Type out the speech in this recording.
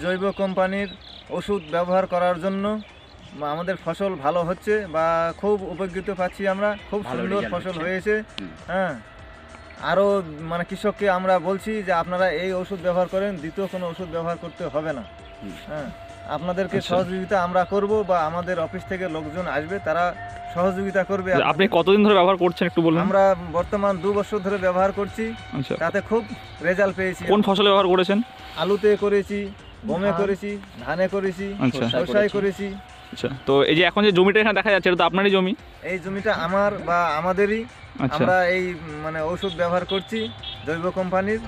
জৈব কোম্পানির ওষুধ ব্যবহার করার জন্য আমাদের ফসল ভালো হচ্ছে বা খুব উপকৃত পাচ্ছি, আমরা খুব সুন্দর ফসল হয়েছে। হ্যাঁ, আরও মানে কৃষককে আমরা বলছি যে আপনারা এই ওষুধ ব্যবহার করেন, দ্বিতীয় কোনো ওষুধ ব্যবহার করতে হবে না। হ্যাঁ, আপনাদেরকে সহযোগিতা আমরা করব বা আমাদের অফিস থেকে লোকজন আসবে, তারা সহযোগিতা করবে। আপনি কতদিন ধরে ব্যবহার করছেন একটু বলুন? আমরা বর্তমান 2 বছর ধরে ব্যবহার করছি। তাতে খুব রেজাল্ট পেয়েছি। কোন ফসলে ব্যবহার করেছেন? আলুতে করেছি, গমে করেছি, ধানে করেছি, সরষায় করেছি। আচ্ছা, তো এই যে এখন যে জমিটা এখানে দেখা যাচ্ছে, এটা তো আপনারই জমি? এই জমিটা আমার বা আমাদেরই। আমরা এই মানে ওষুধ ব্যবহার করছি জৈব কোম্পানির।